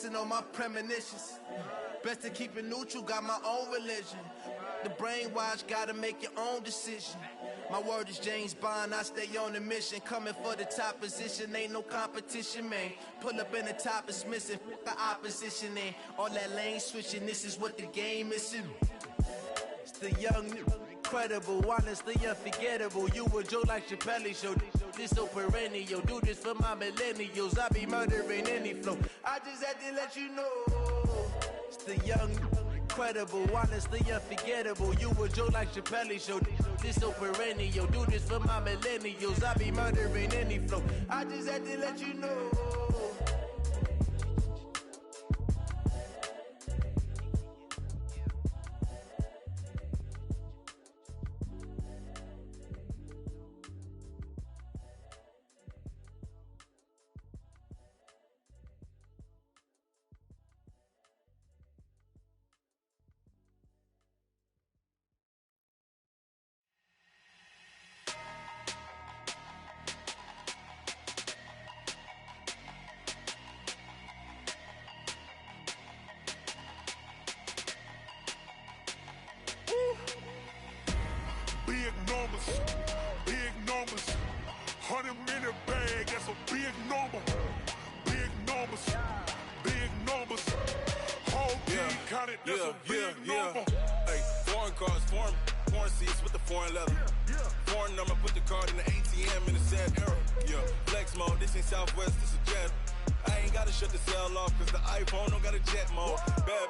On my premonitions, best to keep it neutral, got my own religion. The brainwash, gotta make your own decision. My word is James Bond, I stay on the mission. Coming for the top position, ain't no competition, man. Pull up in the top, it's missing, the opposition ain't. All that lane switching, this is what the game is. It's the young, incredible, honestly unforgettable. You a Joe like Chappelle show. This so perennial, do this for my millennials. I be murdering any flow. I just had to let you know. It's the young, incredible, honestly unforgettable. You a Joe like Chappelle show. This so perennial, do this for my millennials. I be murdering any flow. I just had to let you know. Big numbers, 100-minute bag, that's a big number. Big numbers, whole team counted, that's a big number. Hey, foreign cars, foreign seats with the foreign leather. Foreign number, put the card in the ATM in a sad era. Yeah, flex mode, this ain't Southwest, this is Jet. I ain't gotta shut the cell off, cause the iPhone don't got a jet mode. Bad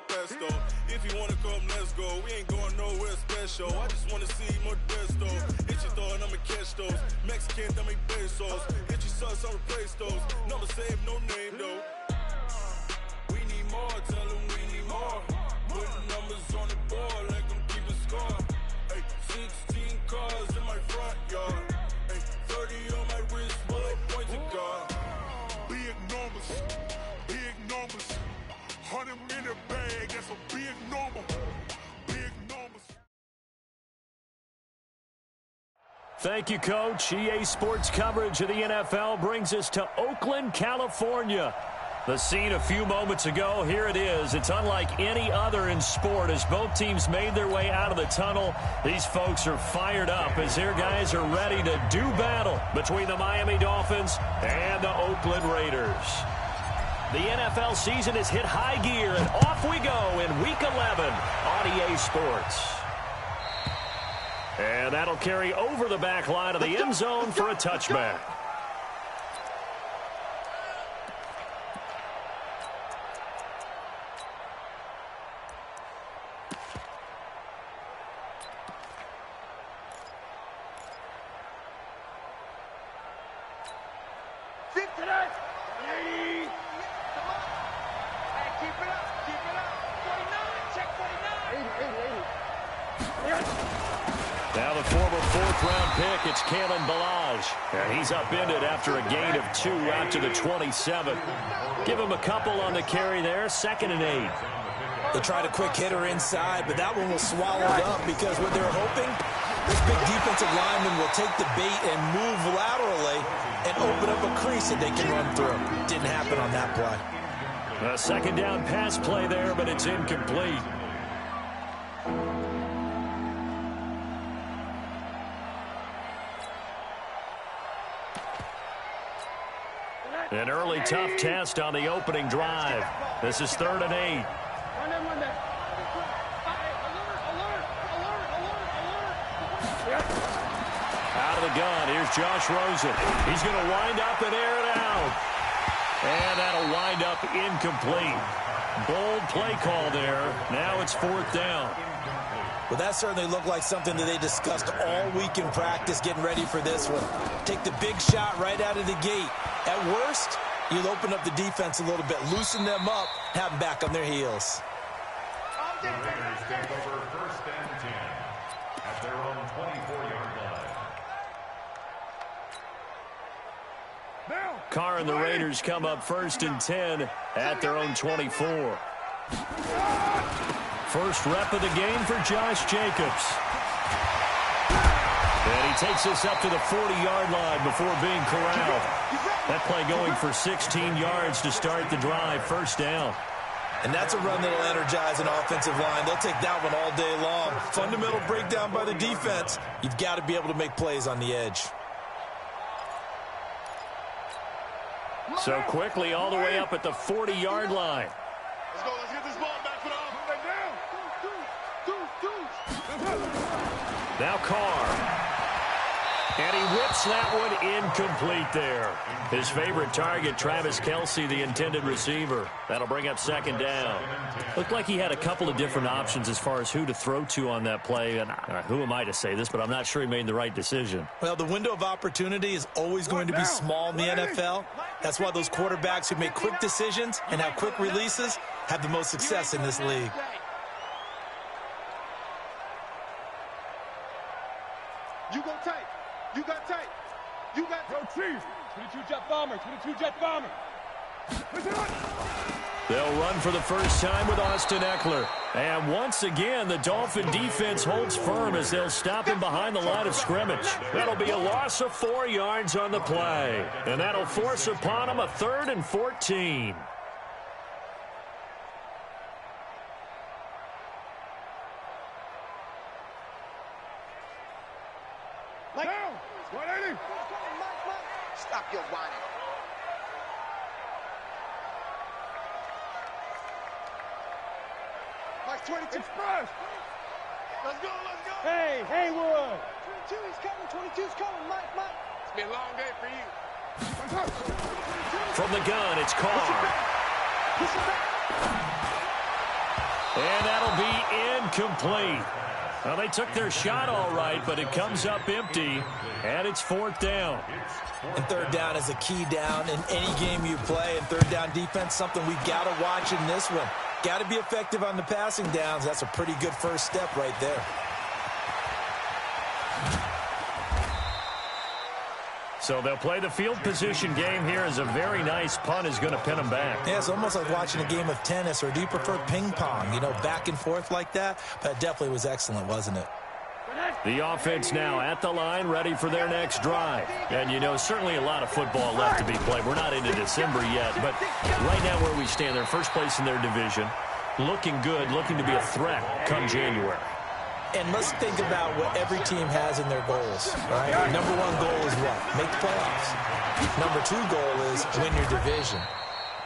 pesto. If you wanna come, let's go. We ain't going nowhere special. I just wanna see more desto. Hit your thought, I'ma catch those. Mexican, dummy pesos. Hit your sons, I'll replace those. Number save, no name though. We need more, tell them we need more. Putting numbers on the board, like I'm keeping score. Hey, 16 cars in my front yard. Hey, 30 on my wrist, bullet pointed guard. Big numbers, 100-minute bag, that's a big number. Big numbers. Thank you, Coach. EA Sports coverage of the NFL brings us to Oakland, California. The scene a few moments ago, here it is. It's unlike any other in sport as both teams made their way out of the tunnel. These folks are fired up as their guys are ready to do battle between the Miami Dolphins and the Oakland Raiders. The NFL season has hit high gear, and off we go in Week 11 on EA Sports. And that'll carry over the back line of the end zone for a touchback. Now the former fourth-round pick, it's Kalen Ballage. And he's upended after a gain of 2 out to the 27. Give him a couple on the carry there, 2nd and 8. They tried a quick hitter inside, but that one was swallowed up because what they're hoping, this big defensive lineman will take the bait and move laterally and open up a crease that they can run through. Didn't happen on that play. A second down pass play there, but it's incomplete. An early tough test on the opening drive. This is 3rd and 8. Out of the gun, here's Josh Rosen. He's going to wind up and air it out. And that'll wind up incomplete. Bold play call there. Now it's 4th down. Well, that certainly looked like something that they discussed all week in practice, getting ready for this one. Take the big shot right out of the gate. At worst, you'll open up the defense a little bit, loosen them up, have them back on their heels. The Raiders take over 1st and 10 at their own 24-yard line. Carr and the Raiders come up 1st and 10 at their own 24. First rep of the game for Josh Jacobs. And he takes this up to the 40-yard line before being corralled. That play going for 16 yards to start the drive, first down. And that's a run that'll energize an offensive line. They'll take that one all day long. Fundamental breakdown by the defense. You've got to be able to make plays on the edge. So quickly all the way up at the 40-yard line. Let's go. Let's get this ball back for the offense. Now Carr. And he whips that one incomplete there. His favorite target, Travis Kelce, the intended receiver. That'll bring up second down. Looked like he had a couple of different options as far as who to throw to on that play. And who am I to say this, but I'm not sure he made the right decision. Well, the window of opportunity is always going to be small in the NFL. That's why those quarterbacks who make quick decisions and have quick releases have the most success in this league. You go tight. You got tight. You got tight. 22 jet bomber. 22 jet bomber. They'll run for the first time with Austin Eckler. And once again, the Dolphin defense holds firm as they'll stop him behind the line of scrimmage. That'll be a loss of 4 yards on the play. And that'll force upon him a 3rd and 14. Down. 180. Stop your whining. Mike 22. Express. Let's go. Let's go. Hey, Haywood. 22 is coming. 22's coming. Mike. It's been a long day for you. From the gun, it's Carr. And that'll be incomplete. Well, they took their shot all right, but it comes up empty, and it's 4th down. And 3rd down is a key down in any game you play. And 3rd down defense, something we've got to watch in this one. Got to be effective on the passing downs. That's a pretty good first step right there. So they'll play the field position game here as a very nice punt is going to pin them back. Yeah, it's almost like watching a game of tennis, or do you prefer ping pong? You know, back and forth like that? But it definitely was excellent, wasn't it? The offense now at the line, ready for their next drive. And, you know, certainly a lot of football left to be played. We're not into December yet, but right now where we stand, they're first place in their division, looking good, looking to be a threat come January. And let's think about what every team has in their goals, right? Number 1 goal is what? Make the playoffs. Number 2 goal is win your division.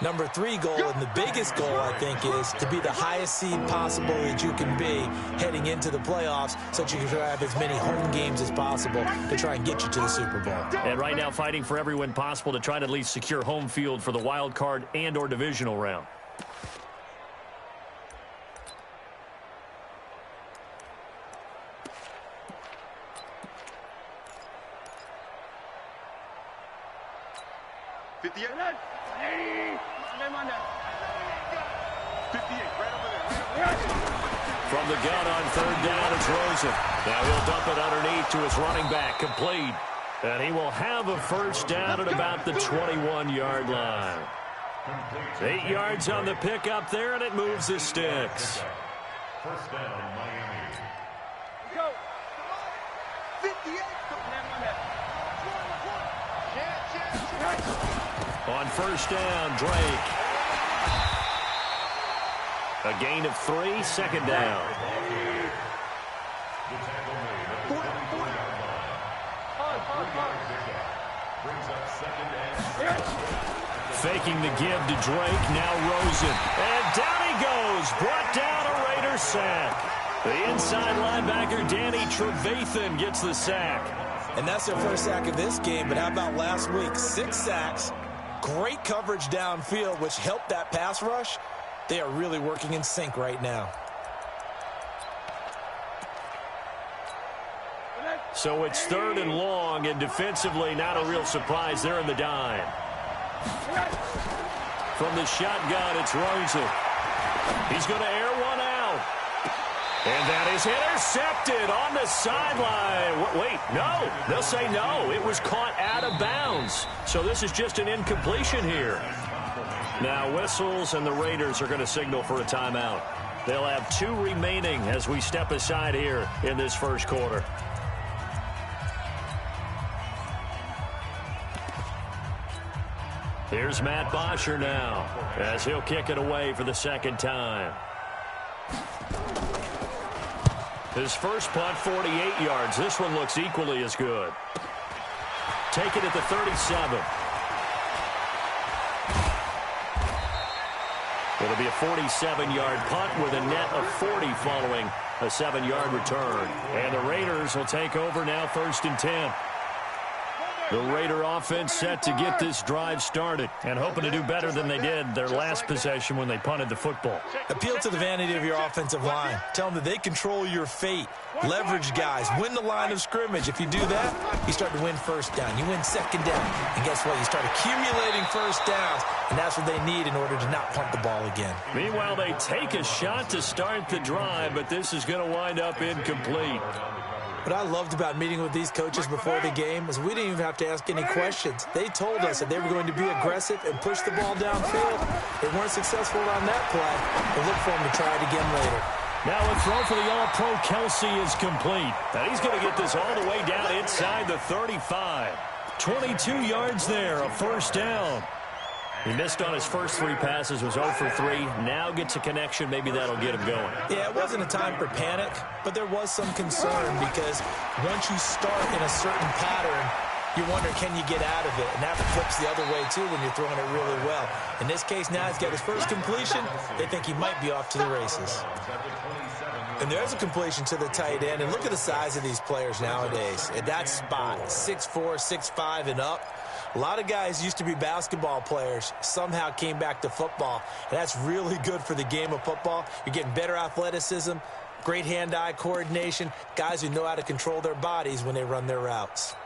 Number 3 goal, and the biggest goal, I think, is to be the highest seed possible that you can be heading into the playoffs so that you can have as many home games as possible to try and get you to the Super Bowl. And right now fighting for every win possible to try to at least secure home field for the wild card and or divisional round. From the gun on 3rd down, it's Rosen. Now he'll dump it underneath to his running back, complete. And he will have a first down at about the 21-yard line. 8 yards on the pickup there, and it moves the sticks. First down, Miami. Go. 58. On first down, Drake. A gain of 3, 2nd down. Faking the give to Drake, now Rosen. And down he goes, brought down a Raider sack. The inside linebacker, Danny Trevathan, gets the sack. And that's their first sack of this game, but how about last week? 6 sacks, great coverage downfield, which helped that pass rush. They are really working in sync right now. So it's 3rd and long, and defensively not a real surprise. They're in the dime. From the shotgun, it's Rosen. He's going to air one out. And that is intercepted on the sideline. Wait, no. They'll say no. It was caught out of bounds. So this is just an incompletion here. Now whistles, and the Raiders are going to signal for a timeout. They'll have 2 remaining as we step aside here in this first quarter. Here's Matt Bosher now as he'll kick it away for the second time. His first punt, 48 yards. This one looks equally as good. Take it at the 37. It'll be a 47-yard punt with a net of 40 following a 7-yard return. And the Raiders will take over now, 1st and 10. The Raider offense set to get this drive started and hoping to do better than they did their last possession when they punted the football. Appeal to the vanity of your offensive line. Tell them that they control your fate. Leverage guys. Win the line of scrimmage. If you do that, you start to win first down. You win second down. And guess what? You start accumulating first downs. And that's what they need in order to not punt the ball again. Meanwhile, they take a shot to start the drive, but this is going to wind up incomplete. What I loved about meeting with these coaches before the game is we didn't even have to ask any questions. They told us that they were going to be aggressive and push the ball downfield. They weren't successful on that play. We'll look for them to try it again later. Now a throw for the All-Pro Kelsey is complete. And he's going to get this all the way down inside the 35. 22 yards there, a first down. He missed on his first 3 passes, was 0 for 3. Now gets a connection. Maybe that'll get him going. Yeah, it wasn't a time for panic, but there was some concern because once you start in a certain pattern, you wonder, can you get out of it? And that flips the other way, too, when you're throwing it really well. In this case, now he's got his first completion. They think he might be off to the races. And there's a completion to the tight end. And look at the size of these players nowadays. At that spot, 6'4", 6'5", and up. A lot of guys used to be basketball players, somehow came back to football. And that's really good for the game of football. You're getting better athleticism, great hand-eye coordination, guys who know how to control their bodies when they run their routes.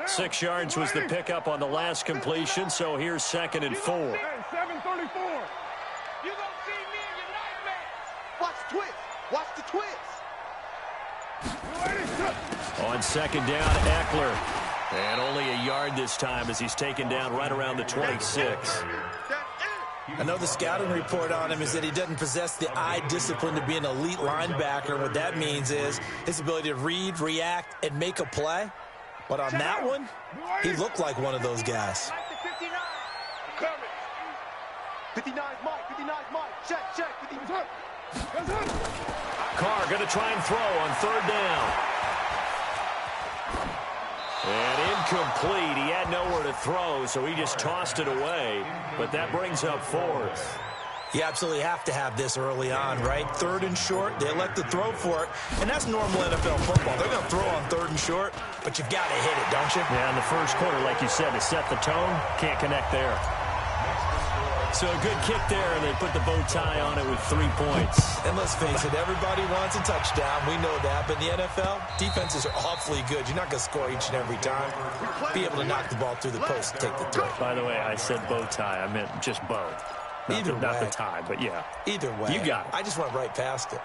6 yards was the pickup on the last completion, so here's 2nd and 4. Hey, 734. You gonna see me in your nightmare. Watch the twist. Watch the twist. On 2nd down, Eckler. And only a yard this time as he's taken down right around the 26. I know the scouting report on him is that he doesn't possess the eye discipline to be an elite linebacker. What that means is his ability to read, react, and make a play. But on that one, he looked like one of those guys. 59 Mike. Check. 59. Carr going to try and throw on 3rd down. And incomplete. He had nowhere to throw, so he just tossed it away. But that brings up 4th. You absolutely have to have this early on, right? 3rd and short, they elect to throw for it. And that's normal NFL football. They're going to throw on 3rd and short, but you've got to hit it, don't you? Yeah, in the first quarter, like you said, to set the tone, can't connect there. So a good kick there, and they put the bow tie on it with 3 points. And let's face it, everybody wants a touchdown. We know that. But in the NFL, defenses are awfully good. You're not going to score each and every time. Be able to knock the ball through the post and take the throw. By the way, I said bow tie. I meant just bow. Not the tie, but yeah. Either way. You got it. I just went right past it.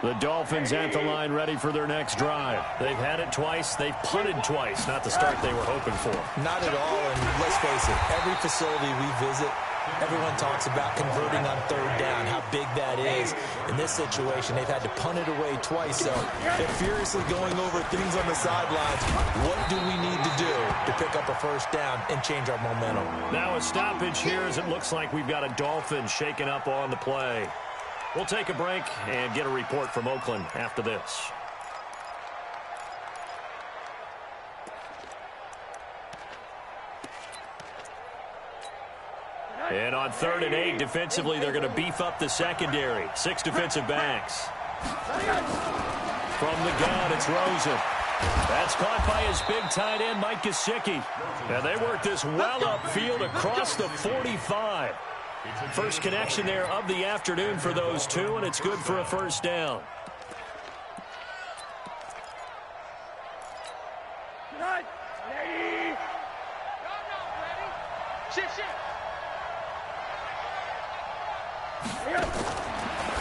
The Dolphins at the line ready for their next drive. They've had it twice. They've punted twice. Not the start they were hoping for. Not at all. And let's face it, every facility we visit, everyone talks about converting on 3rd down, how big that is. In this situation, they've had to punt it away twice. So they're furiously going over things on the sidelines. What do we need to do to pick up a first down and change our momentum? Now a stoppage here as it looks like we've got a Dolphin shaken up on the play. We'll take a break and get a report from Oakland after this. And on 3rd and 8, defensively, they're going to beef up the secondary. 6 defensive backs. From the gun, it's Rosen. That's caught by his big tight end, Mike Gesicki. And they work this well upfield across the 45. First connection there of the afternoon for those two, and it's good for a first down.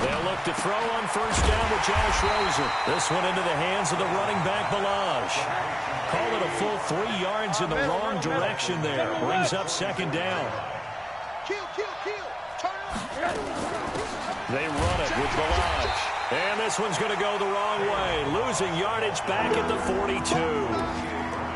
They'll look to throw on first down with Josh Rosen. This one into the hands of the running back, Balaj. Call it a full 3 yards in the wrong direction there. Brings up 2nd down. They run it with Balaj. And this one's going to go the wrong way. Losing yardage back at the 42.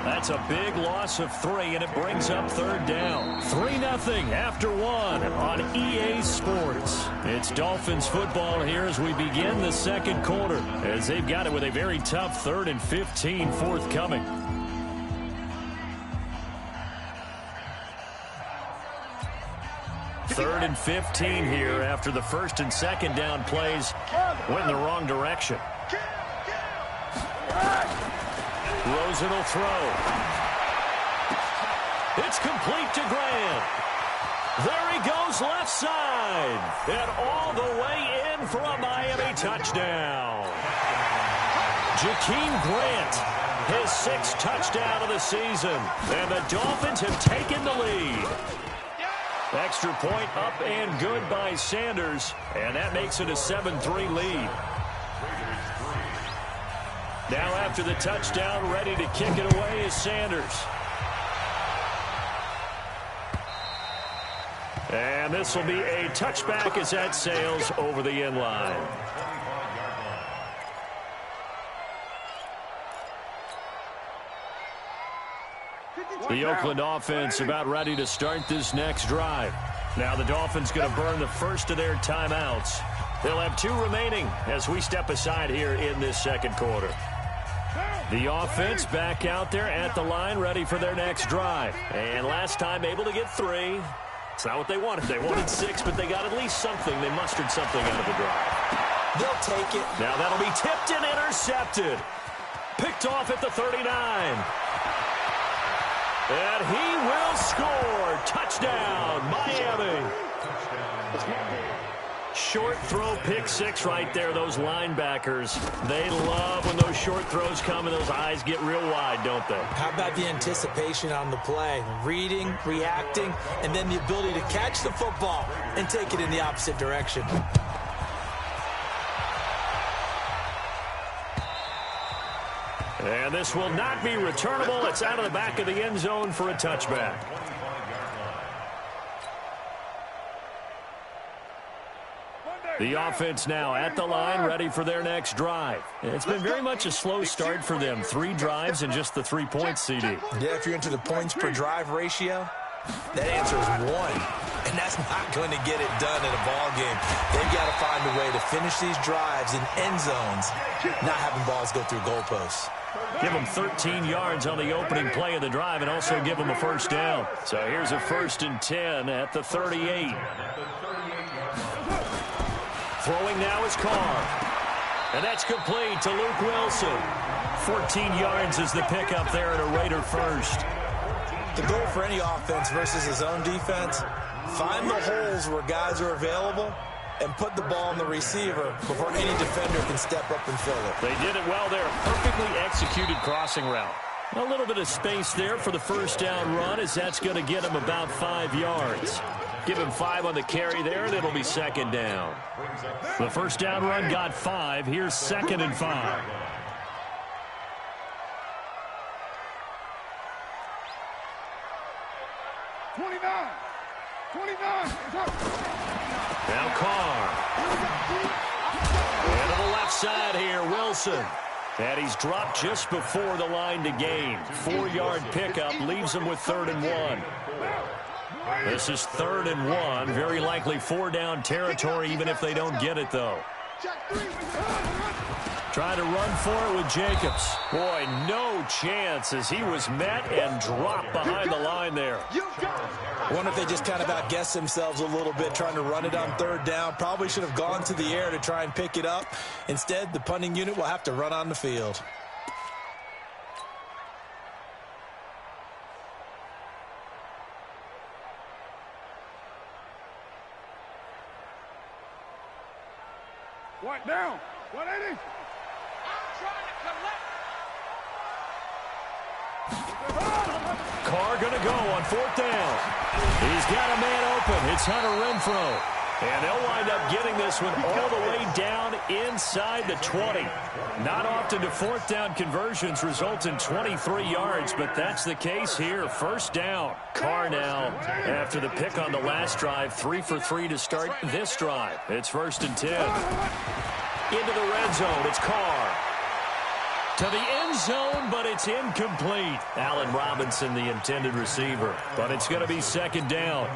That's a big loss of 3, and it brings up third down. 3-0 after 1 on EA Sports. It's Dolphins football here as we begin the second quarter, as they've got it with a very tough 3rd and 15 forthcoming. Third and 15 here after the 1st and 2nd down plays went in the wrong direction. Rosen will throw. It's complete to Grant. There he goes left side. And all the way in for a Miami touchdown. Jakeem Grant, his 6th touchdown of the season. And the Dolphins have taken the lead. Extra point up and good by Sanders, and that makes it a 7-3 lead. Now after the touchdown, ready to kick it away is Sanders. And this will be a touchback as that sails over the end line. The Oakland offense about ready to start this next drive. Now the Dolphins going to burn the first of their timeouts. They'll have 2 remaining as we step aside here in this second quarter. The offense back out there at the line ready for their next drive. And last time able to get 3. It's not what they wanted. They wanted 6, but they got at least something. They mustered something out of the drive. They'll take it. Now that'll be tipped and intercepted. Picked off at the 39. And he will score. Touchdown, Miami. Short throw, pick 6 right there. Those linebackers, they love when those short throws come and those eyes get real wide, don't they? How about the anticipation on the play? Reading, reacting, and then the ability to catch the football and take it in the opposite direction. And this will not be returnable. It's out of the back of the end zone for a touchback. The offense now at the line, ready for their next drive. It's been very much a slow start for them. 3 drives and just the 3 points, CD. Yeah, if you're into the points per drive ratio, that answer is 1. And that's not going to get it done in a ball game. They've got to find a way to finish these drives in end zones, not having balls go through goalposts. Give them 13 yards on the opening play of the drive and also give them a first down. So here's a 1st and 10 at the 38. Throwing now is Carr. And that's complete to Luke Wilson. 14 yards is the pickup there and a Raider first. The goal for any offense versus his own defense, find the holes where guys are available and put the ball on the receiver before any defender can step up and fill it. They did it well there. Perfectly executed crossing route. A little bit of space there for the first down run as that's going to get him about 5 yards. Give him 5 on the carry there, and it'll be 2nd down. The first down run got 5. Here's 2nd and 5. Now Carr. And to the left side here, Wilson. And he's dropped just before the line to gain. 4-yard pickup leaves him with 3rd and 1. This is 3rd and 1. Very likely 4-down territory, even if they don't get it, though. Trying to run for it with Jacobs. Boy, no chance as he was met and dropped behind the line there. I wonder if they just kind of outguessed themselves a little bit trying to run it on 3rd down. Probably should have gone to the air to try and pick it up. Instead, the punting unit will have to run on the field. What down? 180. Carr going to go on 4th down. He's got a man open. It's Hunter Renfrow. And they'll wind up getting this one all the way down inside the 20. Not often do 4th down conversions result in 23 yards, but that's the case here. First down. Carr now, after the pick on the last drive, 3 for 3 to start this drive. It's 1st and 10. Into the red zone. It's Carr. To the end zone, but it's incomplete. Allen Robinson, the intended receiver. But it's going to be second down.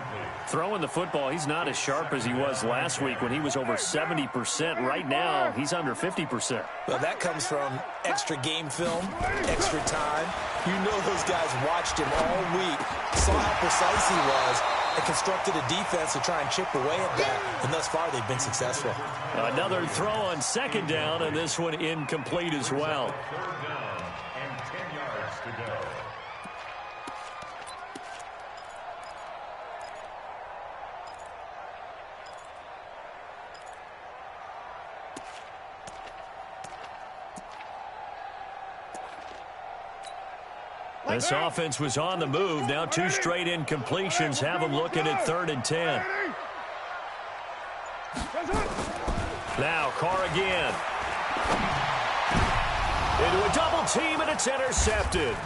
Throwing the football, he's not as sharp as he was last week when he was over 70%. Right now, he's under 50%. Well, that comes from extra game film, extra time. You know those guys watched him all week, saw how precise he was, and constructed a defense to try and chip away at that. And thus far, they've been successful. Another throw on second down, and this one incomplete as well. Third down and 10 yards to go. This offense was on the move. Now 2 straight incompletions have them looking at 3rd and 10. Now Carr again. Into a double team, and it's intercepted.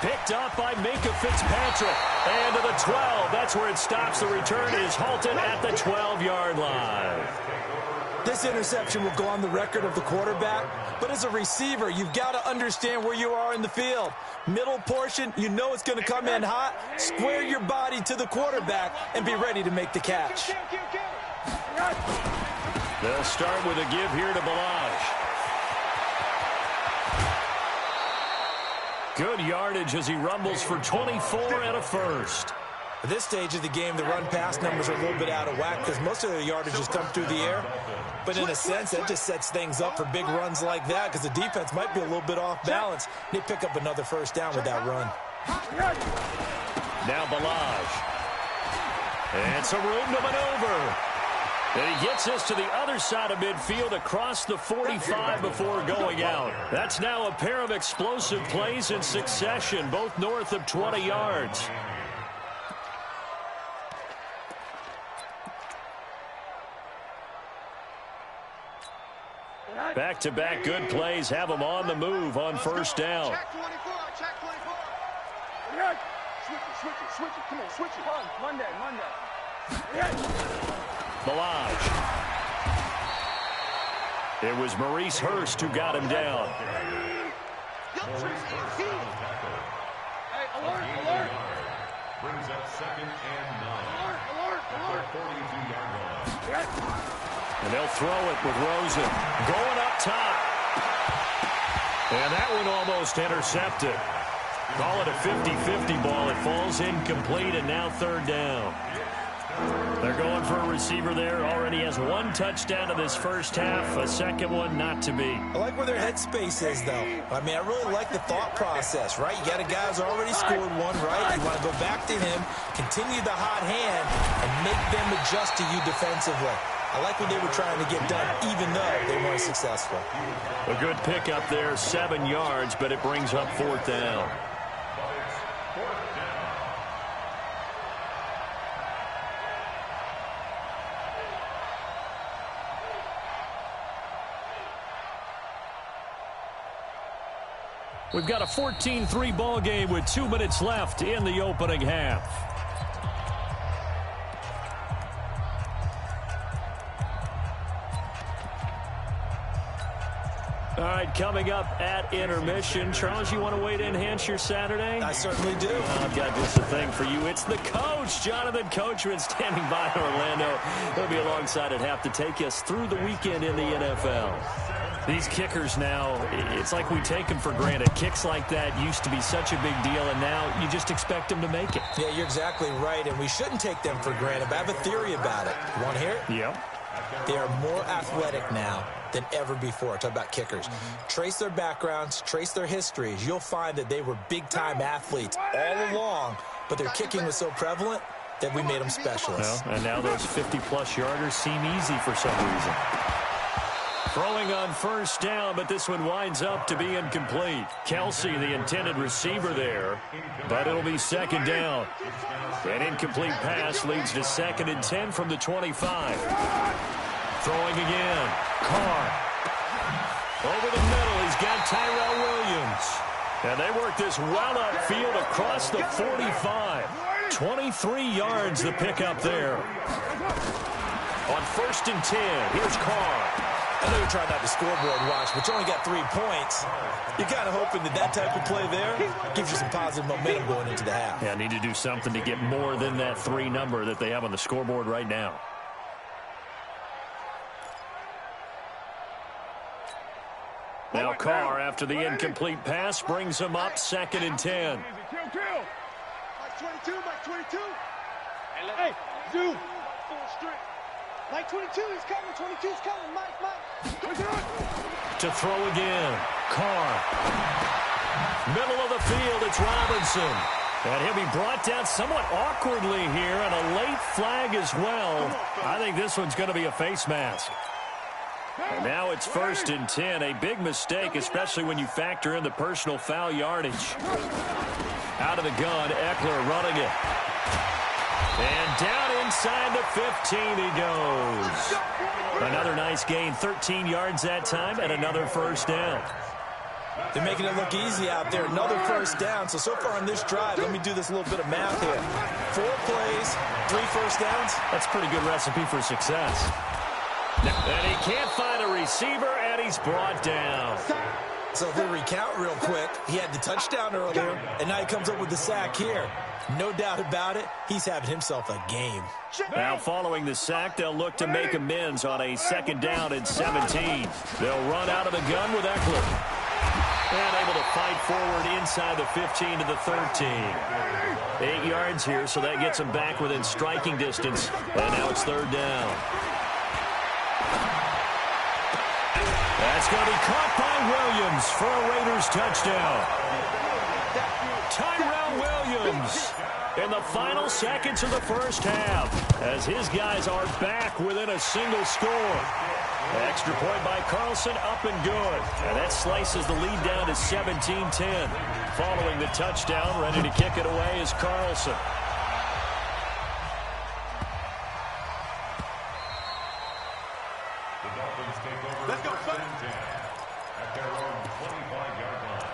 Picked up by Minka Fitzpatrick. And to the 12. That's where it stops. The return is halted at the 12-yard line. This interception will go on the record of the quarterback, but as a receiver, you've got to understand where you are in the field. Middle portion, you know it's going to come in hot. Square your body to the quarterback and be ready to make the catch. They'll start with a give here to Balaj. Good yardage as he rumbles for 24 and a first. At this stage of the game, the run-pass numbers are a little bit out of whack because most of the yardage has come through the air. But in a sense, that just sets things up for big runs like that because the defense might be a little bit off balance. They pick up another first down with that run. Now Balaj. And some room to maneuver. And he gets us to the other side of midfield across the 45 before going out. That's now a pair of explosive plays in succession, both north of 20 yards. Back-to-back good plays have them on the move on first down. Check 24, check 24. Switch it, come on, switch it. Monday. Balaj. It was Maurice Hurst who got him down. Hey, alert. Brings up 2nd and 9. Alert. 42-yard line. And they'll throw it with Rosen. Going up top. And that one almost intercepted. Call it a 50-50 ball. It falls incomplete, and now 3rd down. They're going for a receiver there. Already has 1 touchdown in this first half. A second one not to be. I like where their headspace is, though. I mean, I really like the thought process, right? You got a guy who's already scored one, right? You want to go back to him, continue the hot hand, and make them adjust to you defensively. I like what they were trying to get done, even though they weren't successful. A good pickup there, 7 yards, but it brings up 4th down. We've got a 14-3 ball game with 2 minutes left in the opening half. All right, coming up at intermission. Charles, you want to wait to enhance your Saturday? I certainly do. I've got just a thing for you. It's the coach, Jonathan Coachman, standing by in Orlando. He'll be alongside at half to take us through the weekend in the NFL. These kickers now, it's like we take them for granted. Kicks like that used to be such a big deal, and now you just expect them to make it. Yeah, you're exactly right, and we shouldn't take them for granted. But I have a theory about it. You want to hear it? Yep. They are more athletic now than ever before. Talk about kickers. Trace their backgrounds, trace their histories. You'll find that they were big-time athletes all along, but their kicking was so prevalent that we made them specialists. Well, and now those 50-plus yarders seem easy for some reason. Throwing on first down, but this one winds up to be incomplete. Kelsey, the intended receiver there, but it'll be 2nd down. An incomplete pass leads to 2nd and 10 from the 25. Throwing again. Carr. Over the middle, he's got Tyrell Williams. And they work this well upfield across the 45. 23 yards the pickup there. On 1st and 10, here's Carr. I know you're trying not to scoreboard watch, but you only got 3 points. You're kind of hoping that type of play there gives you some positive momentum going into the half. Yeah, need to do something to get more than that 3 number that they have on the scoreboard right now. Now Carr, after the incomplete pass, brings him up 2nd and 10. Mike 22, Mike 22. Hey, Zoo. Mike 22, he's coming. 22's coming. Mike. To throw again. Carr. Middle of the field, it's Robinson. And he'll be brought down somewhat awkwardly here, and a late flag as well. I think this one's going to be a face mask. And now it's 1st and 10. A big mistake, especially when you factor in the personal foul yardage. Out of the gun, Eckler running it. And down inside the 15 he goes. Another nice gain, 13 yards that time, and another first down. They're making it look easy out there. Another first down. So far on this drive, let me do this little bit of math here. 4 plays, 3 first downs. That's a pretty good recipe for success. And he can't find a receiver, and he's brought down. So if we recount real quick, he had the touchdown earlier, and now he comes up with the sack here. No doubt about it, he's having himself a game. Now following the sack, they'll look to make amends on a 2nd down and 17. They'll run out of the gun with Eckler. And able to fight forward inside the 15 to the 13. 8 yards here, so that gets him back within striking distance. And now it's 3rd down. That's going to be caught by Williams for a Raiders touchdown. Tyrell Williams in the final seconds of the first half as his guys are back within a single score. Extra point by Carlson, up and good. And that slices the lead down to 17-10. Following the touchdown, ready to kick it away is Carlson. The Dolphins take over. Let's go, 1st and 10 at their own 25-yard line.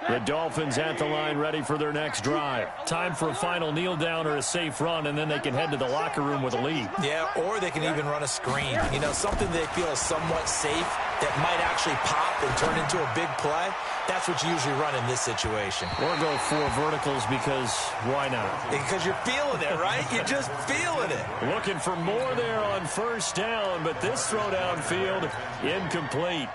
The Dolphins at the line ready for their next drive. Time for a final kneel down or a safe run, and then they can head to the locker room with a lead. Yeah, or they can even run a screen. You know, something they feel is somewhat safe that might actually pop and turn into a big play. That's what you usually run in this situation. Or go 4 verticals because why not? Because you're feeling it, right? You're just feeling it. Looking for more there on 1st down, but this throw downfield incomplete.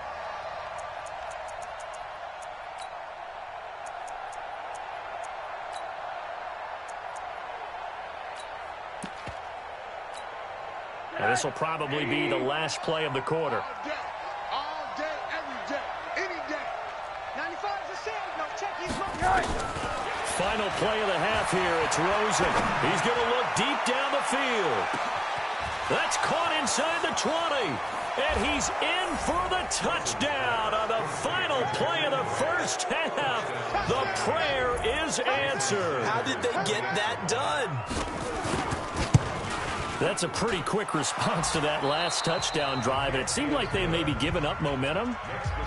And this will probably be the last play of the quarter. All day, every day, any day. 95 is a save. No, check his money. Final play of the half here. It's Rosen. He's going to look deep down the field. That's caught inside the 20. And he's in for the touchdown on the final play of the first half. The prayer is answered. How did they get that done? That's a pretty quick response to that last touchdown drive. And it seemed like they may be giving up momentum.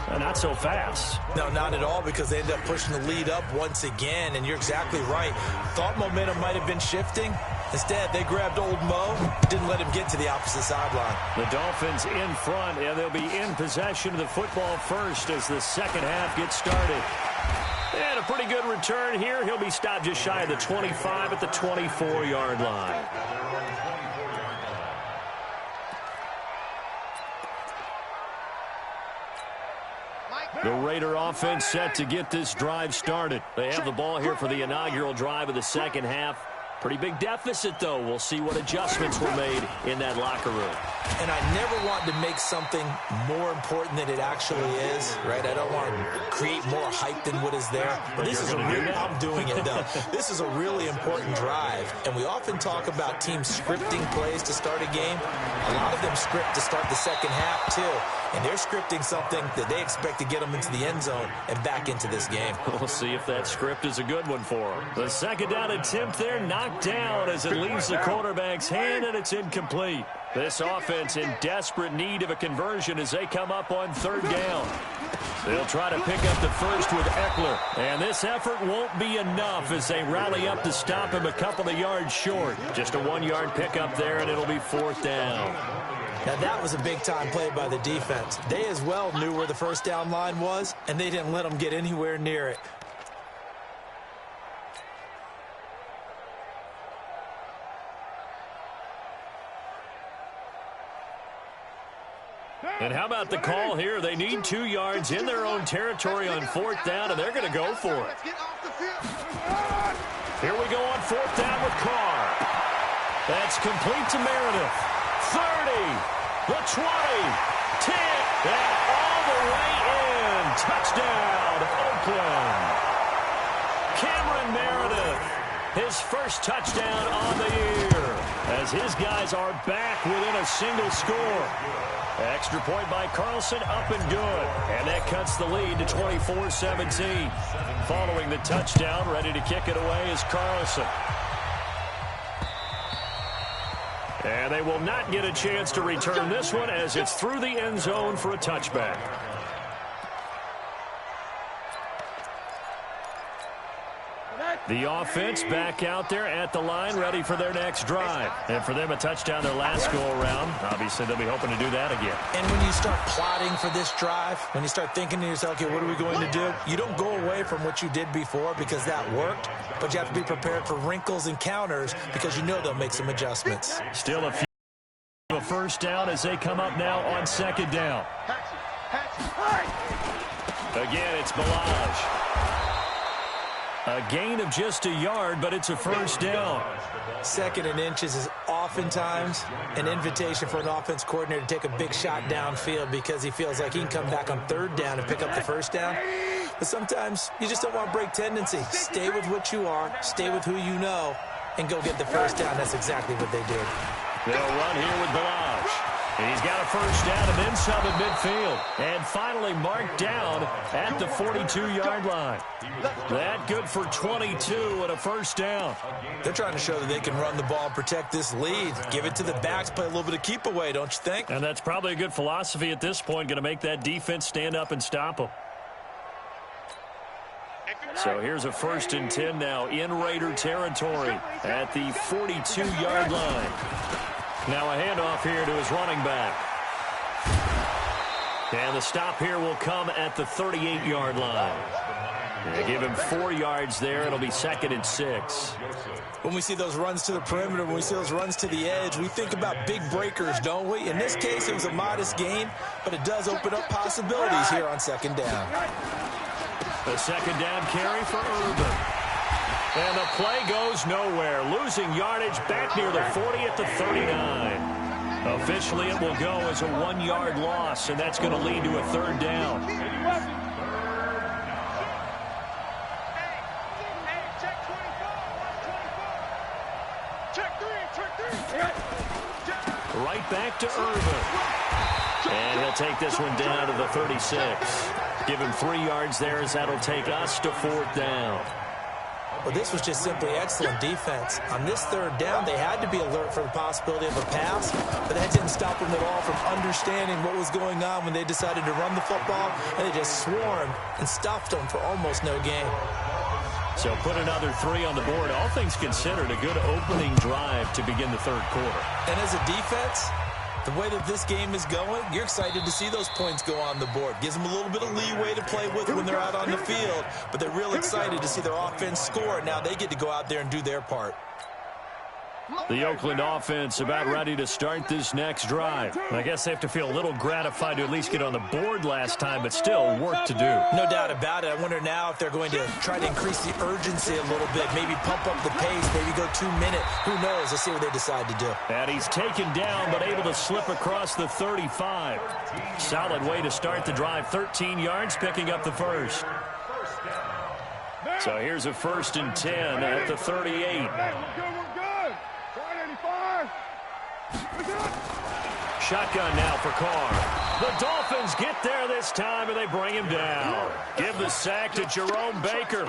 Not so fast. No, not at all, because they ended up pushing the lead up once again. And you're exactly right. Thought momentum might have been shifting. Instead, they grabbed old Mo, didn't let him get to the opposite sideline. The Dolphins in front, and they'll be in possession of the football first as the second half gets started. And a pretty good return here. He'll be stopped just shy of the 25 at the 24-yard line. The Raider offense set to get this drive started. They have the ball here for the inaugural drive of the second half. Pretty big deficit, though. We'll see what adjustments were made in that locker room. And I never want to make something more important than it actually is, right? I don't want to create more hype than what is there. But this is I'm doing it, though. This is a really important drive. And we often talk about teams scripting plays to start a game. A lot of them script to start the second half, too. And they're scripting something that they expect to get them into the end zone and back into this game. We'll see if that script is a good one for them. The second down attempt there knocked knocked down as it leaves the quarterback's hand, and it's incomplete. This offense in desperate need of a conversion as they come up on third down. They'll try to pick up the first with Eckler, and this effort won't be enough as they rally up to stop him a couple of yards short. Just a 1-yard pickup there, and it'll be fourth down. Now, that was a big-time play by the defense. They as well knew where the first down line was, and they didn't let them get anywhere near it. And how about the call here? They need 2 yards in their own territory on fourth down, and they're going to go for it. Here we go on fourth down with Carr. That's complete to Meredith. 30, the 20, 10, and all the way in. Touchdown, Oakland. Cameron Meredith, his first touchdown on the year, as his guys are back within a single score. Extra point by Carlson, up and good. And that cuts the lead to 24-17. Following the touchdown, ready to kick it away is Carlson. And they will not get a chance to return this one as it's through the end zone for a touchback. The offense back out there at the line, ready for their next drive. And for them, a touchdown their last go-around. Obviously, they'll be hoping to do that again. And when you start plotting for this drive, when you start thinking to yourself, okay, what are we going to do? You don't go away from what you did before because that worked, but you have to be prepared for wrinkles and counters because you know they'll make some adjustments. Still a few of a first down as they come up now on second down. Again, it's Balaj. A gain of just a yard, but it's a first down. Second and inches is oftentimes an invitation for an offense coordinator to take a big shot downfield because he feels like he can come back on third down and pick up the first down. But sometimes you just don't want to break tendency. Stay with what you are, stay with who you know, and go get the first down. That's exactly what they did. They'll run here with Balaj. He's got a first down and then some at midfield. And finally marked down at the 42-yard line. That good for 22 and a first down. They're trying to show that they can run the ball and protect this lead. Give it to the backs, play a little bit of keep away, don't you think? And that's probably a good philosophy at this point, going to make that defense stand up and stop them. So here's a 1st and 10 now in Raider territory at the 42-yard line. Now a handoff here to his running back. And the stop here will come at the 38-yard line. They give him 4 yards there. It'll be 2nd and 6. When we see those runs to the perimeter, when we see those runs to the edge, we think about big breakers, don't we? In this case, it was a modest gain, but it does open up possibilities here on second down. The second down carry for Urban. And the play goes nowhere. Losing yardage back near the 40 at the 39. Officially, it will go as a 1-yard loss, and that's going to lead to a third down. Right back to Urban. And he'll take this one down to the 36. Give him 3 yards there as that'll take us to fourth down. Well, this was just simply excellent defense. On this third down, they had to be alert for the possibility of a pass, but that didn't stop them at all from understanding what was going on when they decided to run the football, and they just swarmed and stuffed them for almost no gain. So put another 3 on the board. All things considered, a good opening drive to begin the third quarter. And as a defense, the way that this game is going, you're excited to see those points go on the board. Gives them a little bit of leeway to play with when they're out on the field, but they're real excited to see their offense score. Now they get to go out there and do their part. The Oakland offense about ready to start this next drive. I guess they have to feel a little gratified to at least get on the board last time, but still work to do. No doubt about it. I wonder now if they're going to try to increase the urgency a little bit, maybe pump up the pace, maybe go 2 minute. Who knows? Let's see what they decide to do. And he's taken down, but able to slip across the 35. Solid way to start the drive. 13 yards, picking up the first. So here's a 1st and 10 at the 38. Shotgun now for Carr. The Dolphins get there this time, and they bring him down. Give the sack to Jerome Baker.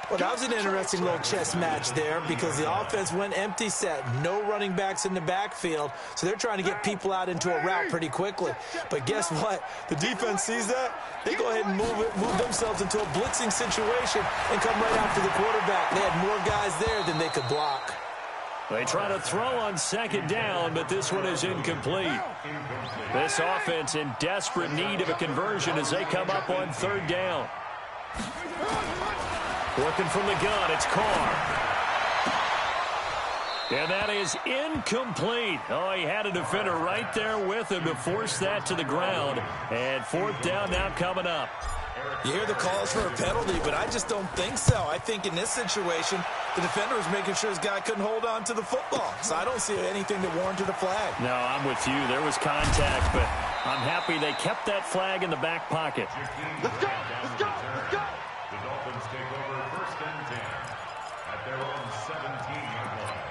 Well, that was an interesting little chess match there because the offense went empty set. No running backs in the backfield, so they're trying to get people out into a route pretty quickly. But guess what? The defense sees that. They go ahead and move themselves into a blitzing situation and come right after the quarterback. They had more guys there than they could block. They try to throw on second down, but this one is incomplete. This offense in desperate need of a conversion as they come up on third down. Working from the gun, it's Carr. And that is incomplete. Oh, he had a defender right there with him to force that to the ground. And fourth down now coming up. You hear the calls for a penalty, but I just don't think so. I think in this situation, the defender was making sure his guy couldn't hold on to the football. So I don't see anything that warranted a flag. No, I'm with you. There was contact, but I'm happy they kept that flag in the back pocket. Let's go! Let's go! Let's go! The Dolphins take over first and 10 at their own 17-yard line.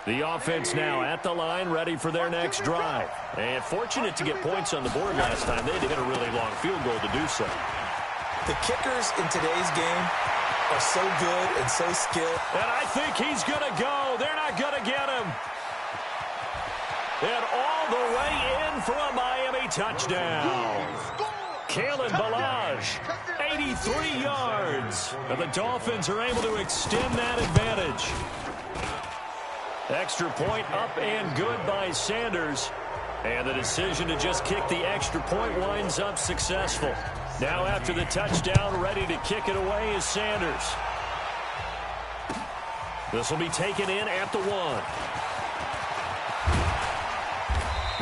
The offense now at the line, ready for their next drive. And fortunate to get points on the board last time. They had to hit a really long field goal to do so. The kickers in today's game are so good and so skilled. And I think he's going to go. They're not going to get him. And all the way in for a Miami touchdown. Kalen Ballage, 83 yards. And the Dolphins are able to extend that advantage. Extra point up and good by Sanders. And the decision to just kick the extra point winds up successful. Now after the touchdown, ready to kick it away is Sanders. This will be taken in at the 1.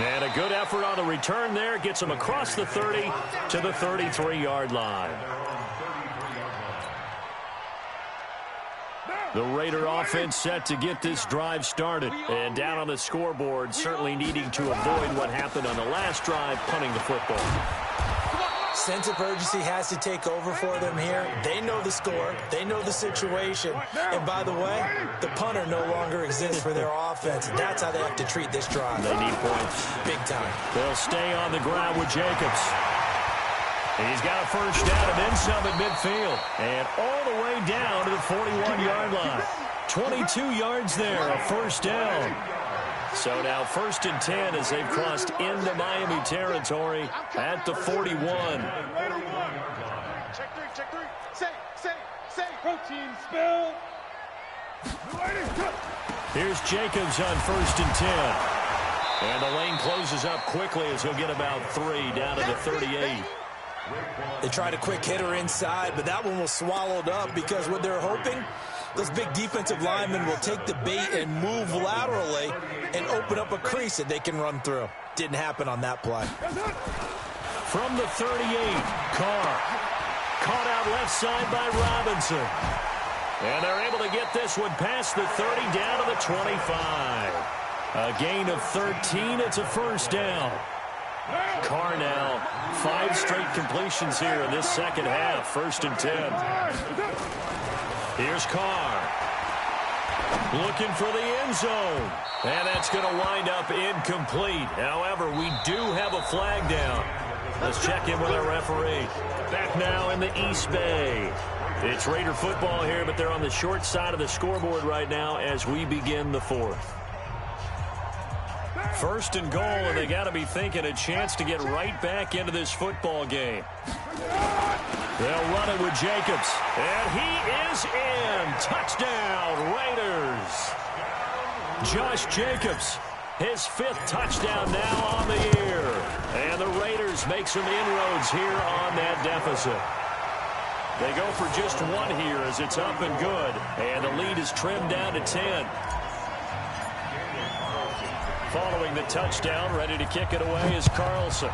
And a good effort on the return there. Gets him across the 30 to the 33-yard line. The Raider offense set to get this drive started. And down on the scoreboard, certainly needing to avoid what happened on the last drive, punting the football. Sense of urgency has to take over for them here. They know the score. They know the situation. And by the way, the punter no longer exists for their offense. That's how they have to treat this drive. They need points. Big time. They'll stay on the ground with Jacobs. He's got a first down and then some at midfield. And all the way down to the 41-yard line. 22 yards there, a first down. So now first and 10 as they've crossed into Miami territory at the 41. Check three. Say. Protein spill. Here's Jacobs on first and 10. And the lane closes up quickly as he'll get about 3 down to the 38. They tried a quick hitter inside, but that one was swallowed up because what they're hoping, those big defensive linemen will take the bait and move laterally and open up a crease that they can run through. Didn't happen on that play. From the 38, Carr. Caught out left side by Robinson. And they're able to get this one past the 30 down to the 25. A gain of 13. It's a first down. Carr now, 5 straight completions here in this second half. First and 10. Here's Carr. Looking for the end zone. And that's going to wind up incomplete. However, we do have a flag down. Let's check in with our referee. Back now in the East Bay. It's Raider football here, but they're on the short side of the scoreboard right now as we begin the 4th. First and goal, and they got to be thinking a chance to get right back into this football game. They'll run it with Jacobs, and he is in. Touchdown, Raiders. Josh Jacobs, his 5th touchdown now on the year. And the Raiders make some inroads here on that deficit. They go for just 1 here as it's up and good, and the lead is trimmed down to 10. Following the touchdown, ready to kick it away is Carlson.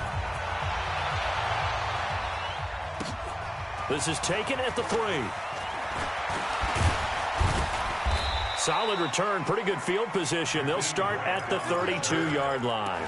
This is taken at the 3. Solid return, pretty good field position. They'll start at the 32-yard line.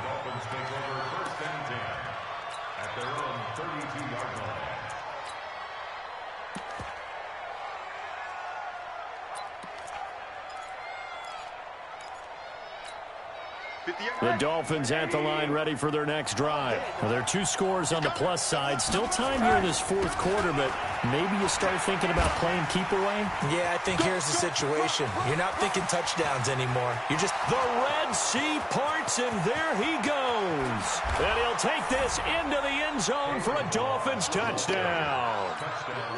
The Dolphins at the line, ready for their next drive. Well, there are 2 scores on the plus side. Still time here in this 4th quarter, but maybe you start thinking about playing keep away? Yeah, I think here's the situation. You're not thinking touchdowns anymore. You're just... The Red Sea parts, and there he goes. And he'll take this into the end zone for a Dolphins touchdown.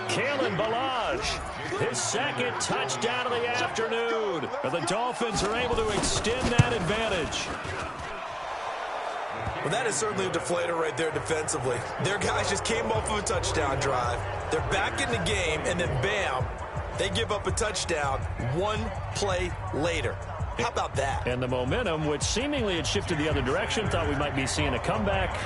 Kalen Ballage, his 2nd touchdown of the afternoon. And the Dolphins are able to extend that advantage. Well, that is certainly a deflator right there defensively. Their guys just came off of a touchdown drive. They're back in the game, and then bam, they give up a touchdown 1 play later. How about that? And the momentum, which seemingly had shifted the other direction, thought we might be seeing a comeback.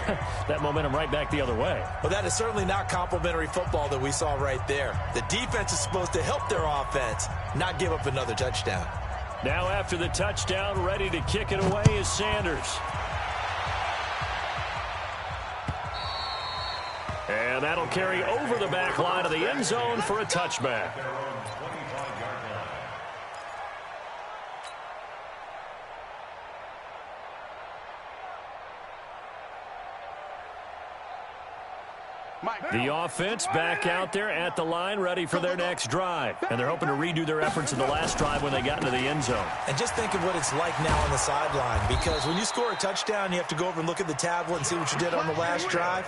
That momentum right back the other way. Well, that is certainly not complimentary football that we saw right there. The defense is supposed to help their offense, not give up another touchdown. Now after the touchdown, ready to kick it away is Sanders. And that'll carry over the back line of the end zone for a touchback. The offense back out there at the line, ready for their next drive. And they're hoping to redo their efforts in the last drive when they got into the end zone. And just think of what it's like now on the sideline, because when you score a touchdown, you have to go over and look at the tablet and see what you did on the last drive.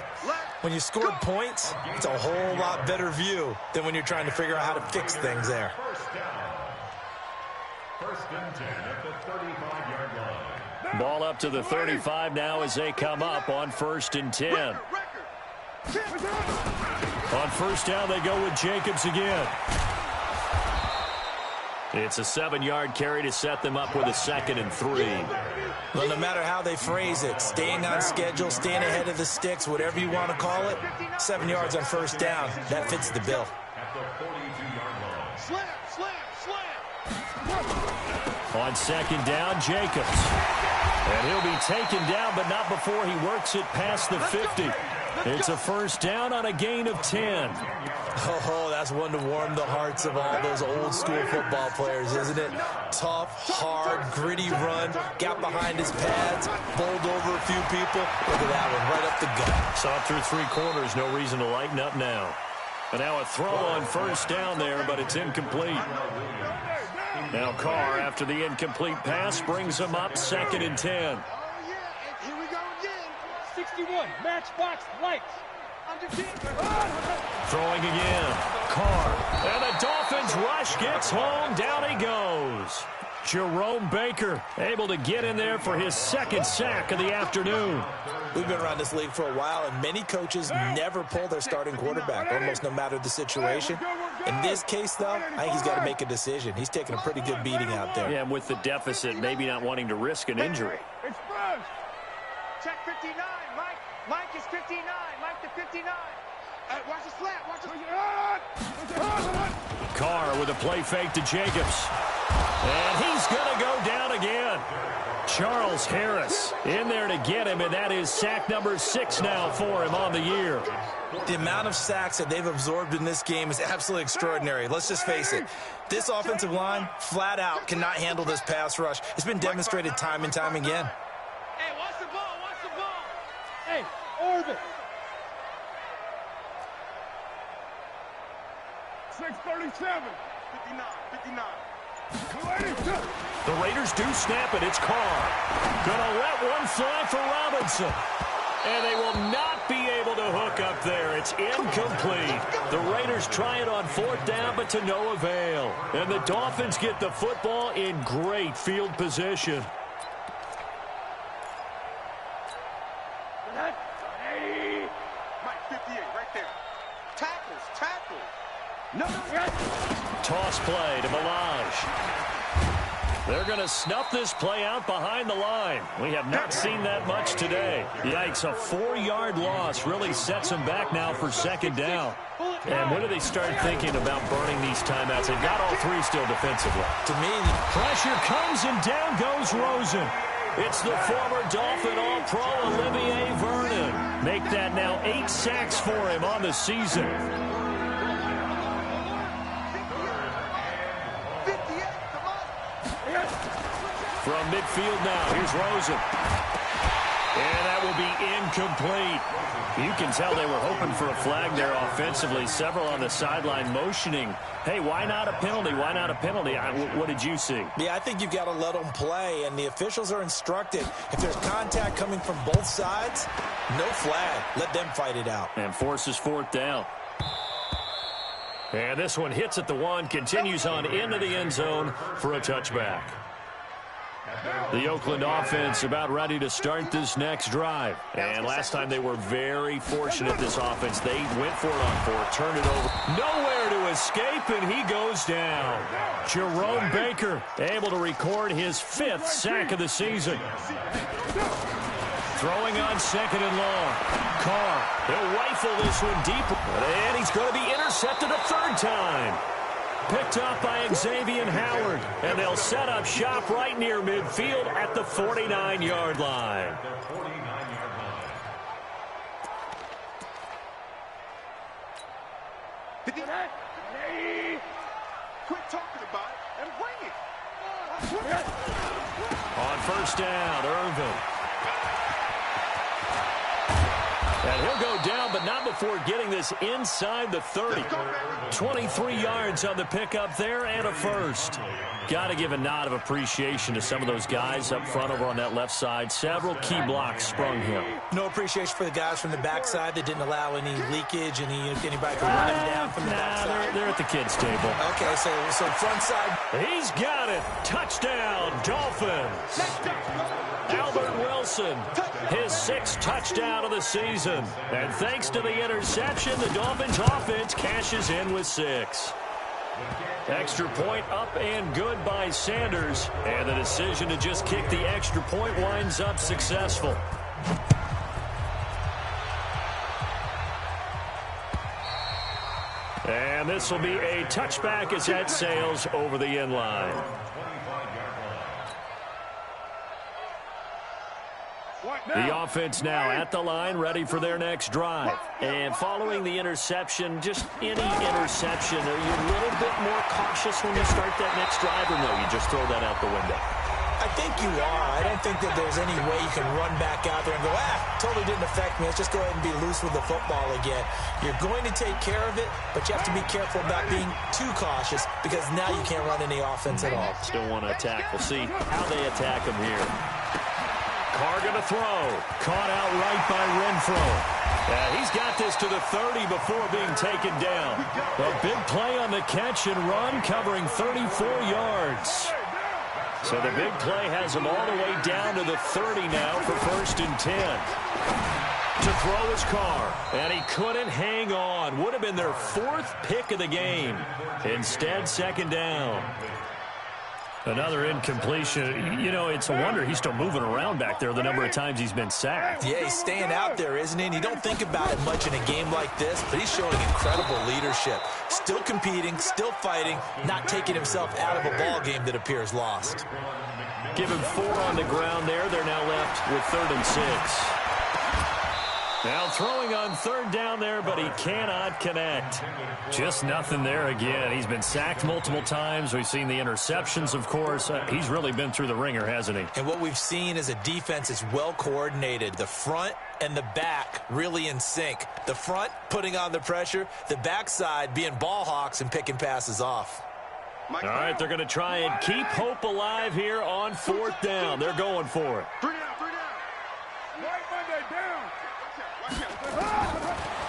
When you scored points, it's a whole lot better view than when you're trying to figure out how to fix things there. First and 10 at the 35-yard line. Ball up to the 35 now as they come up on 1st and 10. On 1st down, they go with Jacobs again. It's a 7-yard carry to set them up with a 2nd and 3. Well, no matter how they phrase it, staying on schedule, staying ahead of the sticks, whatever you want to call it, 7 yards on 1st down, that fits the bill. At the 42-yard line. Slam. On 2nd down, Jacobs. And he'll be taken down, but not before he works it past the 50. It's a 1st down on a gain of 10. Oh, that's one to warm the hearts of all those old school football players, isn't it? Tough, hard, gritty run, got behind his pads, bowled over a few people. Look at that one, right up the gut. Saw through 3 quarters, no reason to lighten up now. And now a throw on 1st down there, but it's incomplete. Now Carr, after the incomplete pass, brings him up 2nd and 10. 61, matchbox lights. Throwing again. Carr. And the Dolphins rush gets home. Down he goes. Jerome Baker able to get in there for his 2nd sack of the afternoon. We've been around this league for a while, and many coaches never pull their starting quarterback, almost no matter the situation. In this case, though, I think he's got to make a decision. He's taking a pretty good beating out there. Yeah, and with the deficit, maybe not wanting to risk an injury. Check 59, Mike. Mike is 59. Mike to 59. Watch the slant. Watch the... Carr with a play fake to Jacobs. And he's going to go down again. Charles Harris in there to get him, and that is sack number 6 now for him on the year. The amount of sacks that they've absorbed in this game is absolutely extraordinary. Let's just face it. This offensive line, flat out, cannot handle this pass rush. It's been demonstrated time and time again. Hey, watch the ball. Watch the ball. Hey, orbit. 637. 59. The Raiders do snap it. It's Carr. Gonna let one fly for Robinson. And they will not be able to hook up there. It's incomplete. The Raiders try it on 4th down, but to no avail. And the Dolphins get the football in great field position. Mike, 58, right there. Tackle. No. Toss play to Ballage. They're going to snuff this play out behind the line. We have not seen that much today. Yikes, a 4-yard loss really sets them back now for 2nd down. And when do they start thinking about burning these timeouts? They've got all 3 still defensively. To me, pressure comes and down goes Rosen. It's the former Dolphin All-Pro Olivier Vernon. Make that now 8 sacks for him on the season. From midfield now, here's Rosen. And that will be incomplete. You can tell they were hoping for a flag there offensively. Several on the sideline motioning, hey, why not a penalty? Why not a penalty? What did you see? Yeah, I think you've got to let them play, and the officials are instructed. If there's contact coming from both sides, no flag. Let them fight it out. And forces fourth down. And this one hits at the 1, continues on into the end zone for a touchback. The Oakland offense about ready to start this next drive. And last time they were very fortunate, this offense. They went for it on 4, turned it over. Nowhere to escape, and he goes down. Jerome Baker able to record his 5th sack of the season. Throwing on 2nd and long. Carr, he'll rifle this one deep. And he's going to be intercepted a 3rd time. Picked up by Xavier Howard. And they'll set up shop right near midfield at the 49-yard line. Quit talking about it and bring it. On first down, Irvin. And he'll go down, but not before getting this inside the 30. 23 yards on the pickup there and a first. Got to give a nod of appreciation to some of those guys up front over on that left side. Several key blocks sprung him. No appreciation for the guys from the backside that didn't allow any leakage, anybody could run him down from the backside. They're at the kids' table. Okay, so front side. He's got it. Touchdown, Dolphins. Albert Wilson, his 6th touchdown of the season. And thanks to the interception, the Dolphins offense cashes in with 6. Extra point up and good by Sanders. And the decision to just kick the extra point winds up successful. And this will be a touchback as that sails over the end line. The offense now at the line, ready for their next drive. And following the interception, just any interception, are you a little bit more cautious when you start that next drive, or no, you just throw that out the window? I think you are. I don't think that there's any way you can run back out there and go, totally didn't affect me. Let's just go ahead and be loose with the football again. You're going to take care of it, but you have to be careful about being too cautious because now you can't run any offense at all. Still want to attack. We'll see how they attack him here. Carr going to throw. Caught out right by Renfro. He's got this to the 30 before being taken down. A big play on the catch and run, covering 34 yards. So the big play has him all the way down to the 30 now for 1st and 10. To throw his Carr, and he couldn't hang on. Would have been their 4th pick of the game. Instead, 2nd down. Another incompletion. You know, it's a wonder he's still moving around back there the number of times he's been sacked. Yeah, he's staying out there, isn't he? And you don't think about it much in a game like this, but he's showing incredible leadership. Still competing, still fighting, not taking himself out of a ball game that appears lost. Give him 4 on the ground there. They're now left with 3rd and 6. Now throwing on 3rd down there, but he cannot connect. Just nothing there again. He's been sacked multiple times. We've seen the interceptions, of course. He's really been through the ringer, hasn't he? And what we've seen is a defense is well coordinated. The front and the back really in sync. The front putting on the pressure, the backside being ball hawks and picking passes off. All right, they're going to try and keep hope alive here on 4th down. They're going for it.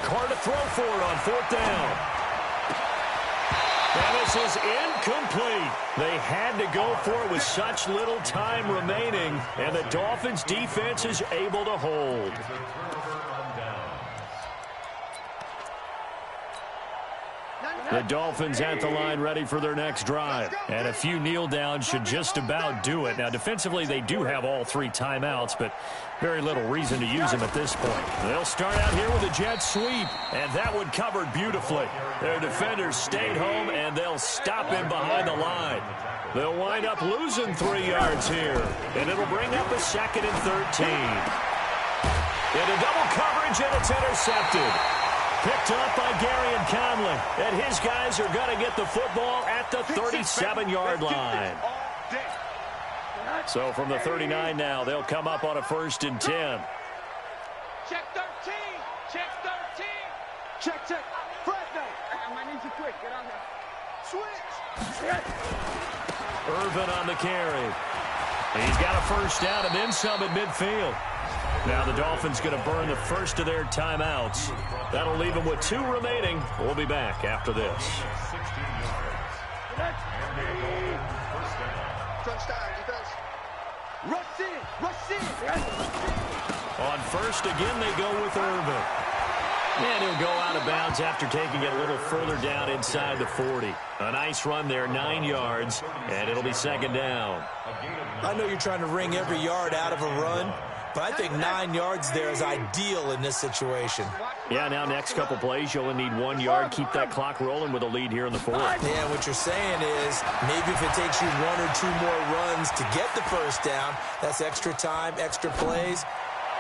Carr to throw for it on 4th down. And this is incomplete. They had to go for it with such little time remaining, and the Dolphins defense is able to hold. The Dolphins at the line ready for their next drive. And a few kneel downs should just about do it. Now, defensively, they do have all 3 timeouts, but very little reason to use them at this point. They'll start out here with a jet sweep, and that one covered beautifully. Their defenders stayed home, and they'll stop him behind the line. They'll wind up losing 3 yards here, and it'll bring up a 2nd and 13. Into double coverage, and it's intercepted. Picked up by Gary and Conley, and his guys are going to get the football at the 37-yard line. So from the 39 now, they'll come up on a 1st and 10. Check 13. Check 13. Check. Fresno. I might need you quick. Get out here. Switch. Irvin on the carry. He's got a 1st down and then some at midfield. Now the Dolphins going to burn the first of their timeouts. That'll leave them with 2 remaining. We'll be back after this. 16 yards. Crunch down, defense. Rush in. On 1st again, they go with Irvin. And he'll go out of bounds after taking it a little further down inside the 40. A nice run there, 9 yards, and it'll be 2nd down. I know you're trying to wring every yard out of a run, but I think 9 yards there is ideal in this situation. Yeah, now next couple plays, you only need 1 yard. Keep that clock rolling with a lead here in the 4th. Yeah, what you're saying is maybe if it takes you 1 or 2 more runs to get the 1st down, that's extra time, extra plays.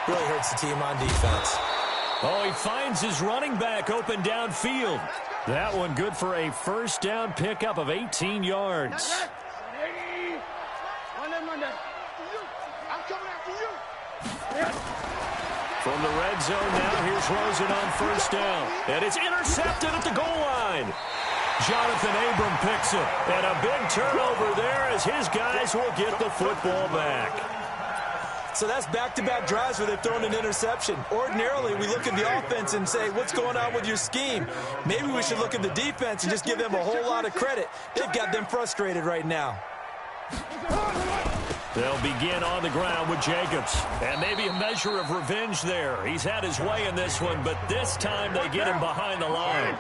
Really hurts the team on defense. Oh, he finds his running back open downfield. That one good for a 1st down pickup of 18 yards. From the red zone now, here's Rosen on 1st down. And it's intercepted at the goal line. Jonathan Abram picks it. And a big turnover there as his guys will get the football back. So that's back-to-back drives where they've thrown an interception. Ordinarily, we look at the offense and say, what's going on with your scheme? Maybe we should look at the defense and just give them a whole lot of credit. They've got them frustrated right now. They'll begin on the ground with Jacobs. And maybe a measure of revenge there. He's had his way in this one, but this time they get him behind the line.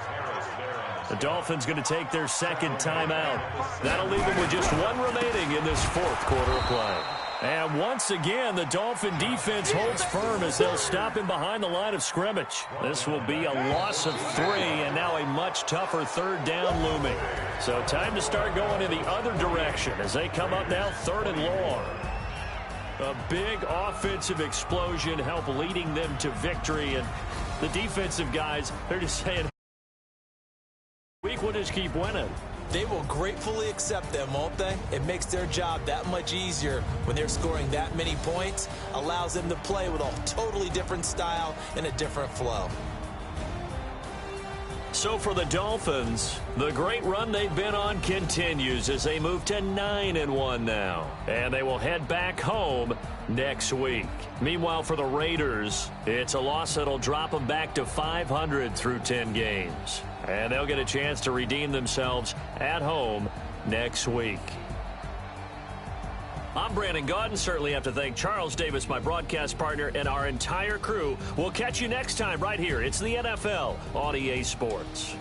The Dolphins going to take their 2nd timeout. That'll leave them with just 1 remaining in this 4th quarter of play. And once again, the Dolphin defense holds firm as they'll stop him behind the line of scrimmage. This will be a loss of 3, and now a much tougher 3rd down looming. So time to start going in the other direction as they come up now 3rd and long. A big offensive explosion help leading them to victory, and the defensive guys, they're just saying, we'll just keep winning. They will gratefully accept them, won't they? It makes their job that much easier when they're scoring that many points, allows them to play with a totally different style and a different flow. So for the Dolphins, the great run they've been on continues as they move to 9-1 now. And they will head back home next week. Meanwhile, for the Raiders, it's a loss that'll drop them back to 500 through 10 games. And they'll get a chance to redeem themselves at home next week. I'm Brandon Gaudin. Certainly have to thank Charles Davis, my broadcast partner, and our entire crew. We'll catch you next time right here. It's the NFL on EA Sports.